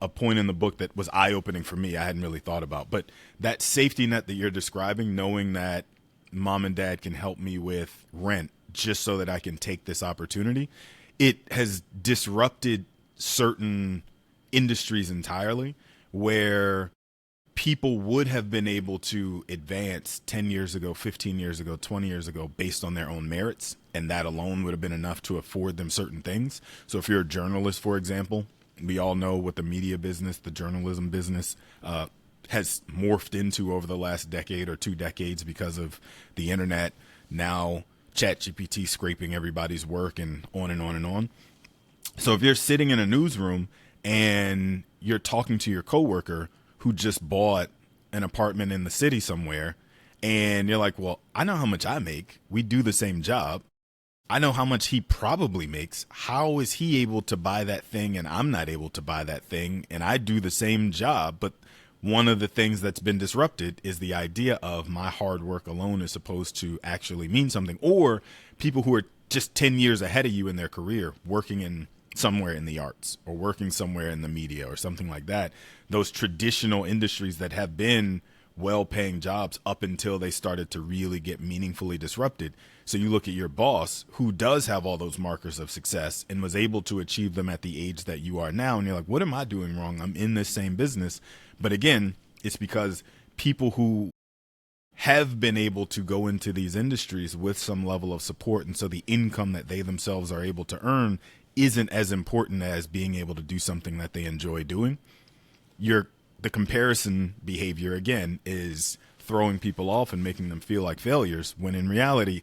a point in the book that was eye-opening for me. I hadn't really thought about, but that safety net that you're describing, knowing that mom and dad can help me with rent just so that I can take this opportunity, it has disrupted certain industries entirely where people would have been able to advance 10 years ago, 15 years ago, 20 years ago based on their own merits. And that alone would have been enough to afford them certain things. So if you're a journalist, for example, we all know what the media business, the journalism business, has morphed into over the last decade or 2 decades because of the internet, now ChatGPT scraping everybody's work, and on and on and on. So if you're sitting in a newsroom and you're talking to your coworker who just bought an apartment in the city somewhere, and you're like, well, I know how much I make. We do the same job. I know how much he probably makes. How is he able to buy that thing and I'm not able to buy that thing? And I do the same job. But one of the things that's been disrupted is the idea of my hard work alone is supposed to actually mean something. Or people who are just 10 years ahead of you in their career, working in somewhere in the arts or working somewhere in the media or something like that. Those traditional industries that have been well-paying jobs up until they started to really get meaningfully disrupted. So you look at your boss who does have all those markers of success and was able to achieve them at the age that you are now. And you're like, what am I doing wrong? I'm in this same business. But again, it's because people who have been able to go into these industries with some level of support, and so the income that they themselves are able to earn isn't as important as being able to do something that they enjoy doing. The comparison behavior, again, is throwing people off and making them feel like failures, when in reality,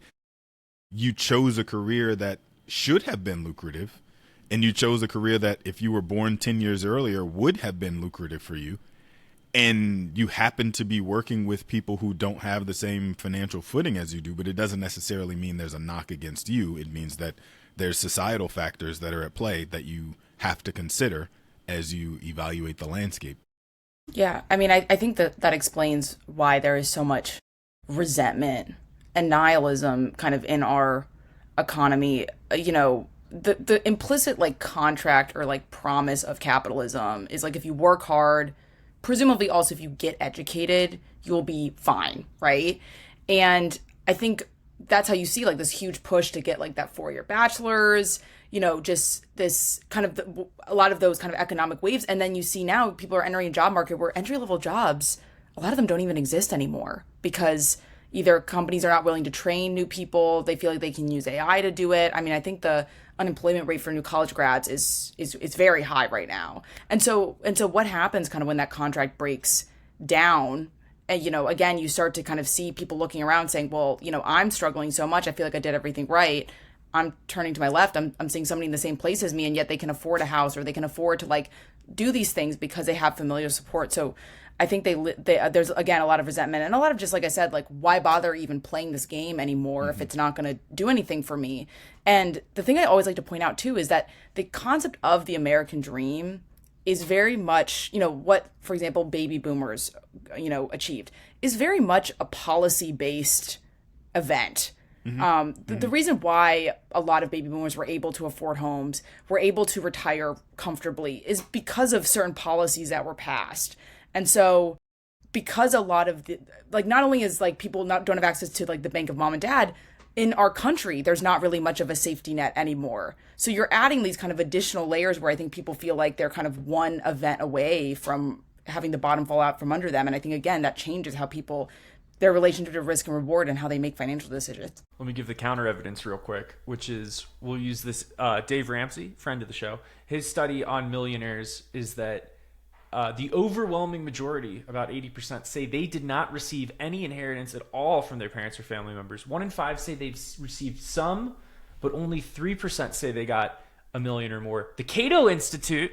you chose a career that should have been lucrative, and you chose a career that, if you were born 10 years earlier, would have been lucrative for you. And you happen to be working with people who don't have the same financial footing as you do, but it doesn't necessarily mean there's a knock against you. It means that there's societal factors that are at play that you have to consider as you evaluate the landscape. Yeah, I mean, I think that explains why there is so much resentment and nihilism kind of in our economy. You know, the implicit like contract or like promise of capitalism is like, if you work hard, presumably also if you get educated, you'll be fine, right? And I think that's how you see like this huge push to get like that 4-year bachelor's, you know, just this kind of a lot of those kind of economic waves. And then you see now people are entering a job market where entry-level jobs, a lot of them don't even exist anymore, because either companies are not willing to train new people, they feel like they can use AI to do it. I mean, I think the unemployment rate for new college grads is very high right now. And so what happens kind of when that contract breaks down? And, you know, again, you start to kind of see people looking around saying, well, you know, I'm struggling so much, I feel like I did everything right. I'm turning to my left, I'm seeing somebody in the same place as me, and yet they can afford a house, or they can afford to like do these things because they have familial support. So I think there's, again, a lot of resentment and a lot of, just like I said, like, why bother even playing this game anymore if it's not going to do anything for me? And the thing I always like to point out too is that the concept of the American dream is very much, you know, what, for example, baby boomers, you know, achieved is very much a policy-based event. The reason why a lot of baby boomers were able to afford homes, were able to retire comfortably, is because of certain policies that were passed. And so because a lot of the, like, not only is like people don't have access to like the bank of mom and dad, in our country, there's not really much of a safety net anymore. So you're adding these kind of additional layers where I think people feel like they're kind of one event away from having the bottom fall out from under them. And I think, again, that changes how people, their relationship to risk and reward and how they make financial decisions. Let me give the counter evidence real quick, which is, we'll use this, Dave Ramsey, friend of the show. His study on millionaires is that the overwhelming majority, about 80%, say they did not receive any inheritance at all from their parents or family members. 1 in 5 say they've received some, but only 3% say they got $1 million or more. The Cato Institute,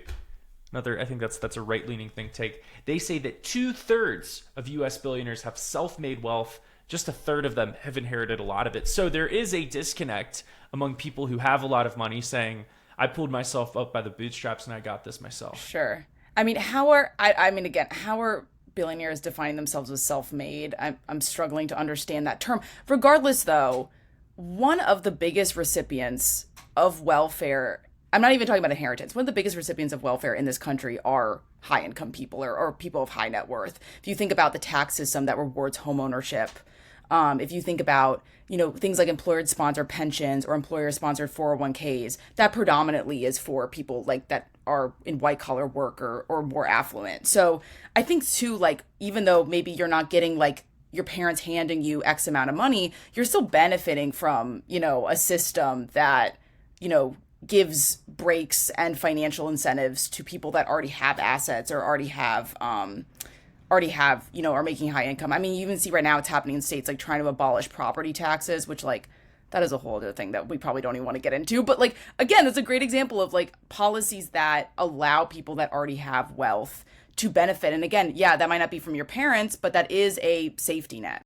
another, I think that's a right-leaning think tank, they say that 2/3 of U.S. billionaires have self-made wealth. Just 1/3 of them have inherited a lot of it. So there is a disconnect among people who have a lot of money saying, I pulled myself up by the bootstraps and I got this myself. Sure. I mean, how are billionaires defining themselves as self-made? I'm struggling to understand that term. Regardless, though, one of the biggest recipients of welfare, I'm not even talking about inheritance, one of the biggest recipients of welfare in this country are high income people or people of high net worth. If you think about the tax system that rewards home ownership, if you think about, things like employer-sponsored pensions or employer-sponsored 401ks, that predominantly is for people like that are in white-collar work or more affluent. So I think too, like, even though maybe you're not getting like your parents handing you X amount of money, you're still benefiting from, a system that, gives breaks and financial incentives to people that already have assets or already have, are making high income. I mean, you even see right now it's happening in states like trying to abolish property taxes, which like that is a whole other thing that we probably don't even want to get into. But like, again, it's a great example of like policies that allow people that already have wealth to benefit. And again, yeah, that might not be from your parents, but that is a safety net.